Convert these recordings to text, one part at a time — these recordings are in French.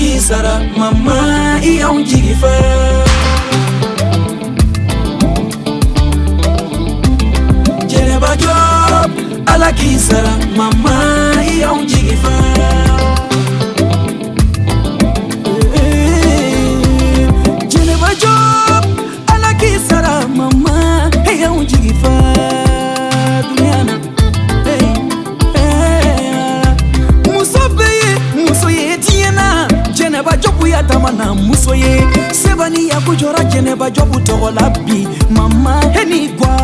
ki sara mama iya unjigifa Jeneba Job ala ki sara mama iya unjigifa Jeneba Job ala ki sara mama iya unjigifa Duniana Jeneba Job ya tamana musoye sebani ya kujora Jeneba Job togola bi mama enigwa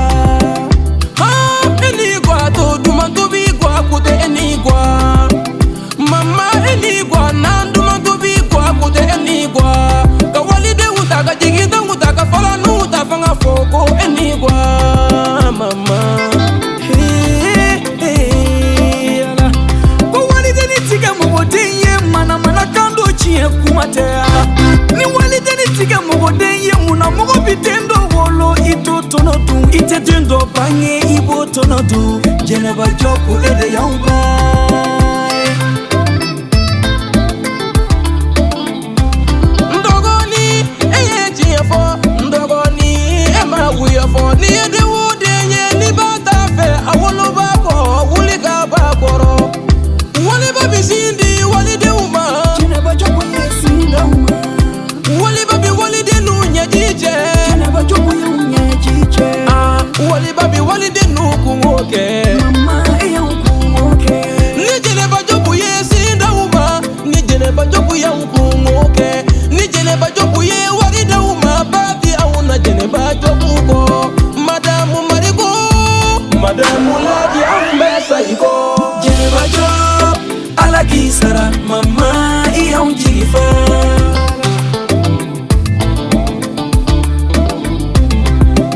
enigwa to duma to bi gwa kote enigwa mama enigwa na duma to bi gwa kote enigwa ka walide utaga jigida utaga fala nu utafanga foko enigwa mama ko walide ni tiga mogotenye mana kando kumatea ni walide ni tiga mogodenye muna mogo bitendo wolo ito tonodu itetendo bange ibo tonodu Jeneba Job ede yamba ndogoni eye jiefo ndogoni ema wuyefo ni ede wudenye ni batafe awolo bako wulika bakoro wali babisindi walide uma Jeneba Job wali babi wali denu nyajije Jeneba Job nyajije wali babi wali denu kungoke mama eya kungoke ni Jeneba Job yesi ndauma ni Jeneba Job ya kungoke ni Jeneba Job ye wali ndauma babi auna Jeneba Job ko madamu marigo madamu ladi ambesa iko Jeneba Job ala kisara mama iya unjigifa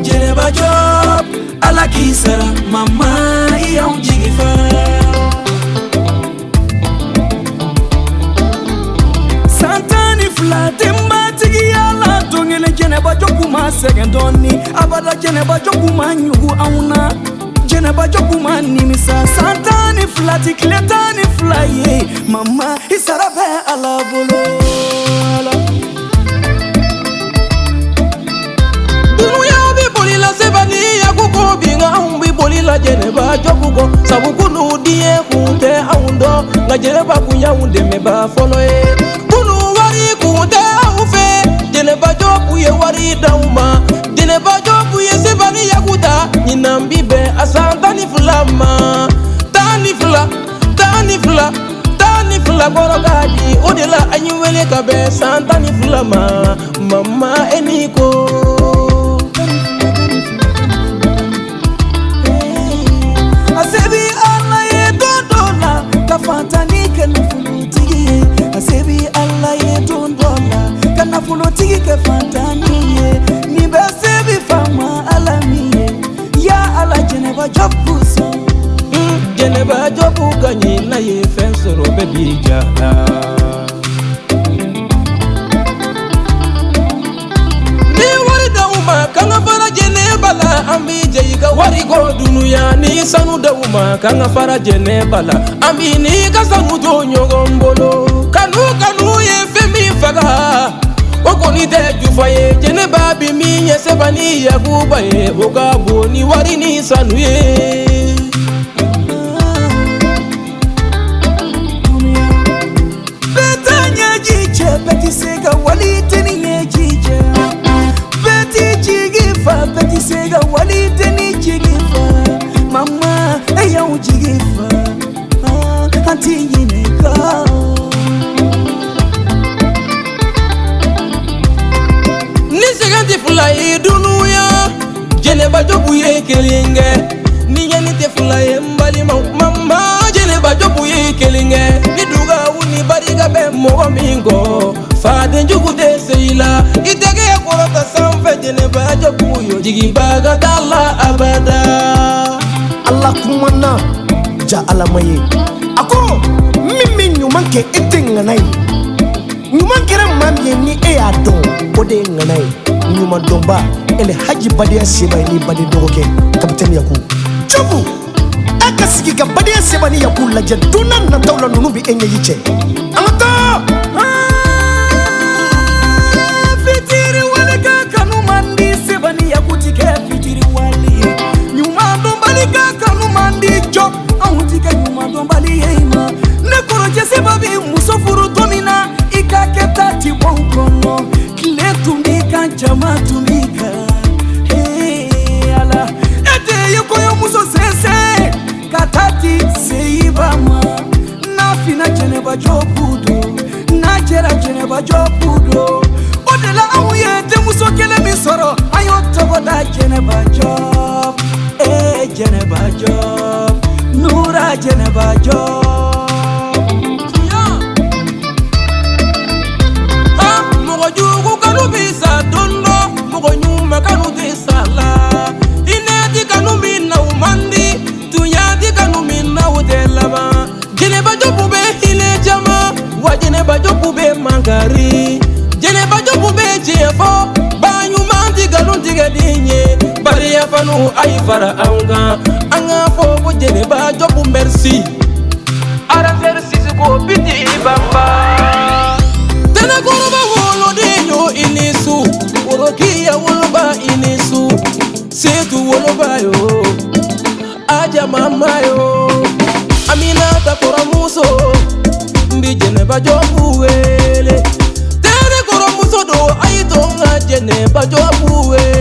Jeneba Job ala kisara mama iya unjigifa Santani flate mbatigi yala tongele Jeneba Job kuma segendoni abada Jeneba Job kuma nyugu auna Jeneba Job kuma nimisa Santani flati kletani flaye mama isarabe ala bolo sebani ya kuko binga umbi bolila Jeneba Job ko sabukunu die kunte aundo nga Jeneba kunya unde meba foloe kunu wari kunte aufe Jeneba Job ye wari dauma Jeneba Job ye sebani ya kuta nyinambibe asantani fulama tani fula gorogadi odela anyuwele kabe santani fulama mama eniko Asebi Allah ye dondola kafantani kana fulutigi Asebi Allah ye dondola kana fulutigi kafantani ni basebi fama alamiye ya ala Jeneba Job buso Jeneba Job ganyi na ye fensoro bebi jala ni wari dauma kanga fara Jeneba la ambi jeyiga wari go dunuya ni sanu dauma kanga fara Jeneba la ambi ni kasanu do nyogombolo kanu ye femi faga okoni de jufaye Jeneba bi mi nye sebani ya kubaye ogabo ni wari ni sanu ye Beti sega wali teni nye jije Beti jigifa Beti sega wali teni jigifa Mama eya ujigifa Anti yineka Niseganti fula idunu ya Jeneba Job ye kelinge Niye nite fula mbali mama Jeneba Job ye kelinge Niduga uni bariga be mogo mingo Fade njugu de seila Itege ya korota sanfe Jeneba Job yo Jigi baga dala abada Allah kumana ja alamaye Ako mimi nyumanke ete nganai Nyuman kera mami ni eya don Ode nganai Nyuman domba Ele haji badia seba ni badi dogoke Kapitani yaku Jobu Aka sigi ka badia seba ni yaku Laja dunan na taula nunubi enye yiche Angata jama tumika ala ete yukoyo muso sese katati seibama na fina Geneva jobudo na jera Geneva jobudo odela awuye te muso kele mi soro ayo toboda Geneva job Geneva job Nura Geneva job Mogojugu kanu bisa dondo Mogonyuma kanu disala Inedi kanu mina umandi Tunyadi kanu mina udelaba Geneva jobu be hile jama Wa Geneva jobu be mangari Geneva jobu be jefo Banyumandi kanu digadinye Bari ya fanu aifara aunga Anga fogo Geneva jobu merci Aranzer sisi ko piti bamba Tena koroba wolo deyo inisu Orokia woloba inisu Setu woloba yo Aja mama yo Aminata koramuso Mbi Geneva jobu wele Tene koramuso do Aitonga Geneva jobu wele